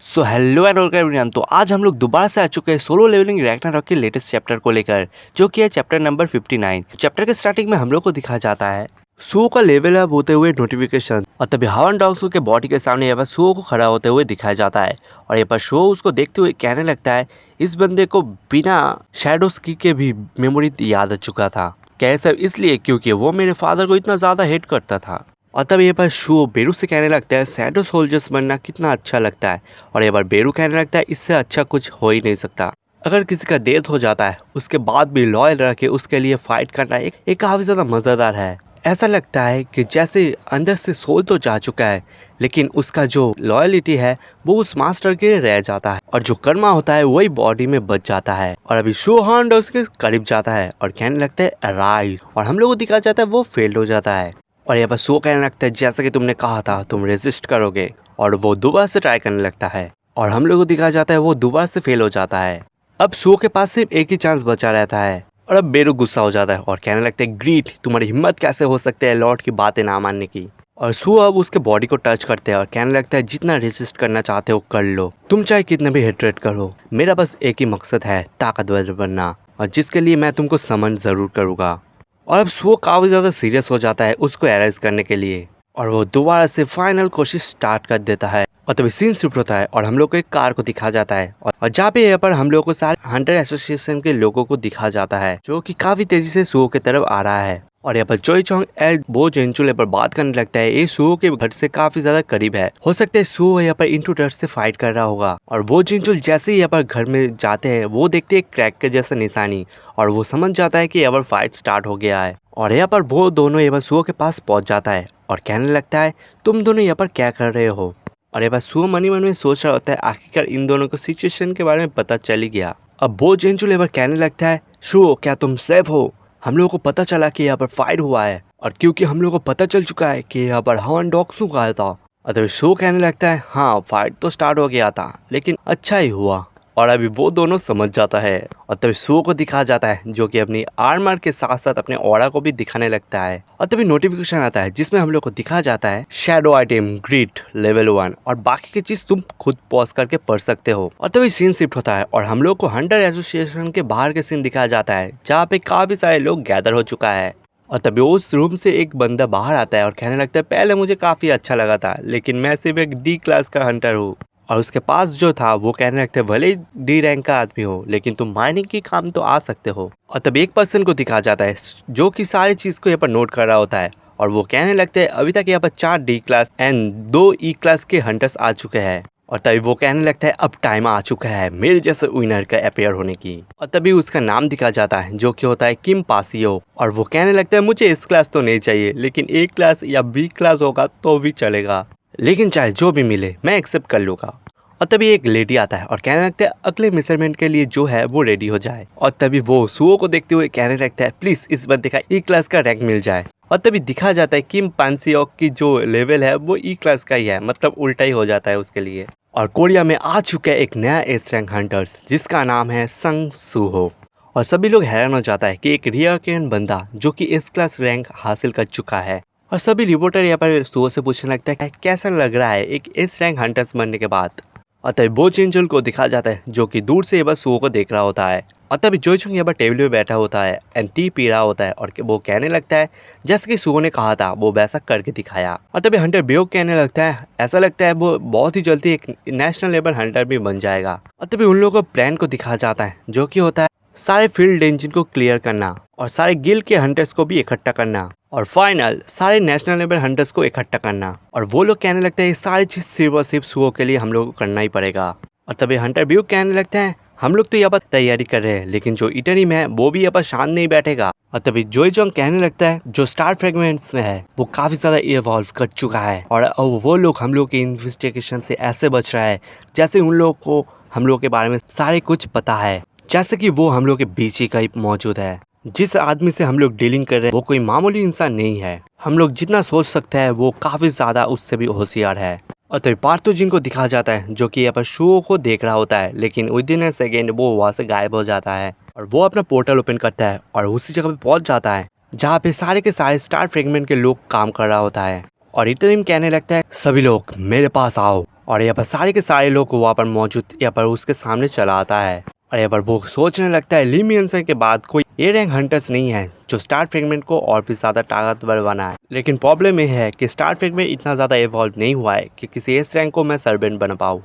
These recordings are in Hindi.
So hello and welcome everyone. तो आज हम लोग दोबारा से आ चुके हैं सोलो लेवलिंग रैग्नारॉक के लेटेस्ट चैप्टर को लेकर, जो कि है चैप्टर नंबर 59। चैप्टर के स्टार्टिंग में हम लोग को दिखाया जाता है सुओ का लेवल अप होते हुए नोटिफिकेशन, और तभी हावन डॉग्स के बॉडी के सामने यहाँ पर सुओ को खड़ा होते हुए दिखाया जाता है। और यहाँ पर सुओ उसको देखते हुए कहने लगता है इस बंदे को बिना शैडोज की के भी मेमोरी याद आ चुका था। क्या सब इसलिए क्योंकि वो मेरे फादर को इतना ज्यादा हेट करता था। और तब ये पर शो बेरू से कहने लगता है शैडो सोल्जर्स बनना कितना अच्छा लगता है। और ये बार बेरू कहने लगता है इससे अच्छा कुछ हो ही नहीं सकता। अगर किसी का डेथ हो जाता है उसके बाद भी लॉयल रह के उसके लिए फाइट करना एक काफी ज्यादा मजेदार है। ऐसा लगता है कि जैसे अंदर से सोल तो जा चुका है, लेकिन उसका जो लॉयलिटी है वो उस मास्टर के रह जाता है, और जो कर्मा होता है वही बॉडी में बच जाता है। और अभी शोहान उसके करीब जाता है और कहने लगता है राइज, और हम लोग को दिखाया जाता है वो फेल्ड हो जाता है। और यहाँ पर सो कहने लगता है जैसा कि तुमने कहा था तुम रेजिस्ट करोगे, और वो दोबारा से ट्राई करने लगता है। और हम लोग को दिखाया जाता है वो दोबारा से फेल हो जाता है। अब सो के पास सिर्फ एक ही चांस बचा रहता है। और अब बेरू गुस्सा हो जाता है और कहने लगता है ग्रीट, तुम्हारी हिम्मत कैसे हो सकती है लॉर्ड की बातें ना मानने की। और सो अब उसके बॉडी को टच करते हैं और कहने लगता है जितना रेजिस्ट करना चाहते हो कर लो, तुम चाहे कितना भी हेट्रेट करो, मेरा बस एक ही मकसद है ताकतवर बनना, और जिसके लिए मैं तुमको समन जरूर करूंगा। और अब सो काफी ज्यादा सीरियस हो जाता है उसको एराइज करने के लिए, और वो दोबारा से फाइनल कोशिश स्टार्ट कर देता है। और तभी सीन शिफ्ट होता है और हम लोग को एक कार को दिखा जाता है, और जहाँ पे यहाँ पर हम लोग को सारे हंटर एसोसिएशन के लोगों को दिखा जाता है जो कि काफी तेजी से सुओ की तरफ आ रहा है। और यहाँ पर जोई चोंग एल बो जेंचुले पर बात करने लगता है ये सुओ के घर से काफी ज्यादा करीब है, हो सकता है सुओ यहाँ पर इंटू डर से फाइट कर रहा होगा। और वो जेंचुल जैसे ही यहाँ पर घर में जाते हैं वो देखते हैं क्रैक के जैसा निशानी, और वो समझ जाता है कि यहाँ पर फाइट स्टार्ट हो गया है। और यहाँ पर वो दोनों यहाँ पर सुओ के पास पहुंच जाता है और कहने लगता है तुम दोनों यहाँ पर क्या कर रहे हो। और यहाँ पर सुओ मनी मन में सोच रहा होता है आखिरकार इन दोनों को सिचुएशन के बारे में पता चल ही गया। अब वो जेंचुल यहाँ पर कहने लगता है सुओ क्या तुम सेफ हो, हम लोगों को पता चला कि यहाँ पर फाइट हुआ है, और क्योंकि हम लोगों को पता चल चुका है कि यहाँ पर हावन डॉग्सू का था। अतः शो कहने लगता है हाँ फाइट तो स्टार्ट हो गया था लेकिन अच्छा ही हुआ। और अभी वो दोनों समझ जाता है, और तभी शो को दिखा जाता है जो कि अपनी आर्मर के साथ साथ अपने ऑरा को भी दिखाने लगता है। और तभी नोटिफिकेशन आता है जिसमें हम लोग को दिखाया जाता है शैडो आइटम ग्रीट लेवल 1, और बाकी की चीज तुम खुद पॉज करके पढ़ सकते हो। और तभी सीन शिफ्ट होता है और हम लोग को हंटर एसोसिएशन के बाहर के सीन दिखाया जाता है जहाँ पे काफी सारे लोग गैदर हो चुका है। और तभी उस रूम से एक बंदा बाहर आता है और कहने लगता है पहले मुझे काफी अच्छा लगा था लेकिन मैं सिर्फ एक डी क्लास का हंटर हूँ। और उसके पास जो था वो कहने लगते भले ही डी रैंक का आदमी हो लेकिन तुम माइनिंग की काम तो आ सकते हो। और तब एक पर्सन को दिखाया जाता है जो कि सारी चीज को यहाँ पर नोट कर रहा होता है, और वो कहने लगते हैं अभी तक यहाँ पर 4 D class and 2 E class के हंटर्स आ चुके हैं। और तभी वो कहने लगता है अब टाइम आ चुका है मेरे जैसे विनर का अपेयर होने की। और तभी उसका नाम दिखाया जाता है जो कि होता है किम पासियो, और वो कहने लगता है मुझे इस क्लास तो नहीं चाहिए लेकिन ए क्लास या बी क्लास होगा तो भी चलेगा, लेकिन चाहे जो भी मिले मैं एक्सेप्ट कर लूंगा। और तभी एक लेडी आता है और कहने लगता है अगले मेजरमेंट के लिए जो है वो रेडी हो जाए। और तभी वो सुओ को देखते हुए कहने लगता है प्लीज इस बंदे का ई क्लास का रैंक मिल जाए। और तभी दिखा जाता है किम पांसियोक की जो लेवल है वो ई क्लास का ही है, मतलब उल्टा ही हो जाता है उसके लिए। और कोरिया में आ चुका है एक नया एस रैंक हंटर्स जिसका नाम है संग सुहो। और सभी लोग हैरान हो जाता है कि एक रियाकेन बंदा जो कि एस क्लास रैंक हासिल कर चुका है। और सभी रिपोर्टर यहाँ पर सुहो से पूछने लगता है कैसा लग रहा है एक एस रैंक हंटर्स बनने के बाद। और तभी बो चेंजुल को दिखा जाता है जो कि दूर से ये बस सुओ को देख रहा होता है। और तभी जोई चोंग यहाँ पर टेबल पे बैठा होता है एंड टी पी रहा होता है, और वो कहने लगता है जैसे कि सुओ ने कहा था वो वैसा करके दिखाया। और तभी हंटर बेओ कहने लगता है ऐसा लगता है वो बहुत ही जल्दी एक नेशनल लेवल हंटर भी बन जाएगा। और तभी उन लोगों को प्लान को दिखाया जाता है जो कि होता है सारे फील्ड इंजन को क्लियर करना, और सारे गिल्ड के हंटर्स को भी इकट्ठा करना, और फाइनल सारे नेशनल लेवल हंटर्स को इकट्ठा करना। और वो लोग कहने लगते हैं ये सारी चीज सिर्फ और सिर्फ सुओ के लिए हम लोग को करना ही पड़ेगा। और तभी हंटर व्यू कहने लगते हैं हम लोग तो यहाँ पर तैयारी कर रहे हैं लेकिन जो इटरिम है वो भी यहाँ पर शांत नहीं बैठेगा। और तभी जोई चोंग कहने लगता है जो स्टार फ्रेगमेंट्स में है वो काफी ज्यादा इवॉल्व कर चुका है, और अब वो लोग हम लोग के इन्वेस्टिगेशन से ऐसे बच रहा है जैसे उन लोग को हम लोग के बारे में सारे कुछ पता है, जैसे कि वो हम लोग के बीच ही कहीं मौजूद है। जिस आदमी से हम लोग डीलिंग कर रहे हैं वो कोई मामूली इंसान नहीं है, हम लोग जितना सोच सकते हैं वो काफी ज्यादा उससे भी होशियार है। और तभी पार्थो जिन को दिखा जाता है जो कि यहाँ पर शो को देख रहा होता है लेकिन विदिन ए सेकेंड वो वहां से गायब हो जाता है, और वो अपना पोर्टल ओपन करता है और उसी जगह पे पहुंच जाता है जहाँ पे सारे के सारे स्टार फ्रेगमेंट के लोग काम कर रहा होता है। और इतने कहने लगता है सभी लोग मेरे पास आओ, और यहाँ पर सारे के सारे लोग वहाँ पर मौजूद यहाँ पर उसके सामने चला आता है और यहाँ पर वो सोचने लगता है ली मियंसन के बाद कोई ए रैंक हंटर्स नहीं है जो स्टार फ्रेगमेंट को और भी ज़्यादा ताकतवर बनाए। लेकिन प्रॉब्लम ये है कि स्टार फ्रेगमेंट इतना ज़्यादा इवॉल्व नहीं हुआ है कि किसी एस रैंक को मैं सर्वेंट बना पाऊँ।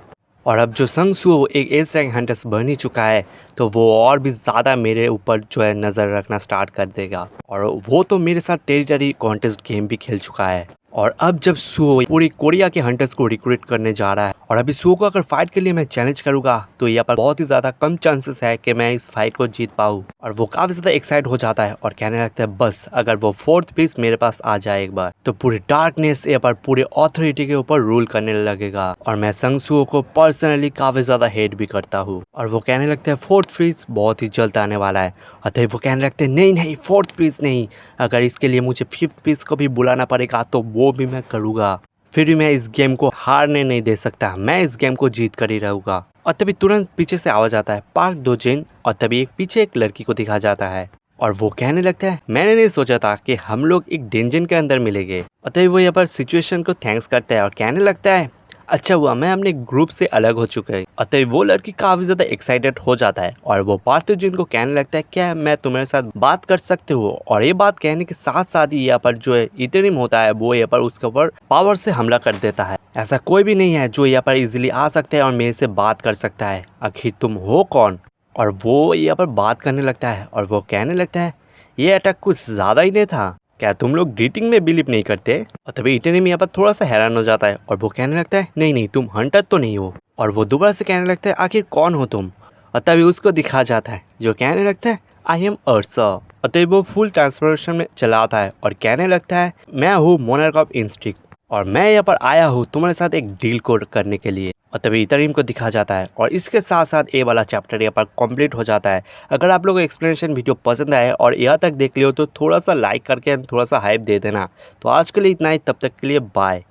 और अब जो संग सू एक एस रैंक हंटर्स बन ही चुका है तो वो और भी ज़्यादा मेरे ऊपर जो है नज़र रखना स्टार्ट कर देगा और वो तो मेरे साथ टेरिटरी कॉन्टेस्ट गेम भी खेल चुका है। और अब जब सू पूरी कोरिया के हंटर्स को रिक्रूट करने जा रहा है और अभी सू को अगर फाइट के लिए मैं चैलेंज करूंगा तो यहाँ पर बहुत ही ज़्यादा कम चांसेस है कि मैं इस फाइट को जीत पाऊँ। और वो काफ़ी ज़्यादा एक्साइट हो जाता है और कहने लगता है बस अगर वो फोर्थ पीस मेरे पास आ जाए एक बार तो पूरी डार्कनेस यहाँ पर पूरे ऑथोरिटी के ऊपर रूल करने लगेगा। और मैं संग सू को पर्सनली काफ़ी ज़्यादा हेट भी करता हूँ। और वो कहने लगता है फोर्थ पीस बहुत ही जल्द आने वाला है। अतः वो कहने लगते हैं नहीं नहीं फोर्थ पीस नहीं, अगर इसके लिए मुझे फिफ्थ पीस को भी बुलाना पड़ेगा तो वो भी मैं करूँगा। फिर भी मैं इस गेम को हारने नहीं दे सकता, मैं इस गेम को जीत कर ही रहूँगा। और तभी तुरंत पीछे से आवाज आता है पार्क दो जिन और तभी पीछे एक लड़की को दिखा जाता है और वो कहने लगता है मैंने नहीं सोचा था कि हम लोग एक डेंजन के अंदर मिलेंगे। और तभी वो यहाँ पर सिचुएशन को थैंक्स करता है और कहने लगता है अच्छा हुआ मैं अपने ग्रुप से अलग हो चुका है। अतः वो लड़की काफी ज्यादा एक्साइटेड हो जाता है और वो पार्थ जिन को कहने लगता है क्या मैं तुम्हारे साथ बात कर सकते हो। और ये बात कहने के साथ साथ ही यहाँ पर जो है इतरिम होता है वो यहाँ पर उसके ऊपर पावर से हमला कर देता है। ऐसा कोई भी नहीं है जो यहाँ पर इजिली आ सकता है और मेरे से बात कर सकता है, आखिर तुम हो कौन। और वो यहाँ पर बात करने लगता है और वो कहने लगता है ये अटैक कुछ ज्यादा ही नहीं था, क्या तुम लोग ग्रीटिंग में बिलीव नहीं करते। और तभी इटनिम यहाँ पर थोड़ा सा हैरान हो जाता है और वो कहने लगता है नहीं नहीं तुम हंटर तो नहीं हो। और वो दोबारा से कहने लगता है आखिर कौन हो तुम। और तभी उसको दिखा जाता है जो कहने लगता है आई एम अर्सा। और तभी वो फुल ट्रांसफॉर्मेशन में चला आता है और कहने लगता है मैं हूँ मोनार्क ऑफ इंस्टिक और मैं यहाँ पर आया हूँ तुम्हारे साथ एक डील को करने के लिए। और तभी इतरिम को दिखा जाता है और इसके साथ साथ ये वाला चैप्टर यहाँ पर कंप्लीट हो जाता है। अगर आप लोगों को एक्सप्लेनेशन वीडियो पसंद आए और यहाँ तक देख लियो तो थोड़ा सा लाइक करके थोड़ा सा हाइप दे देना। तो आज के लिए इतना ही, तब तक के लिए बाय।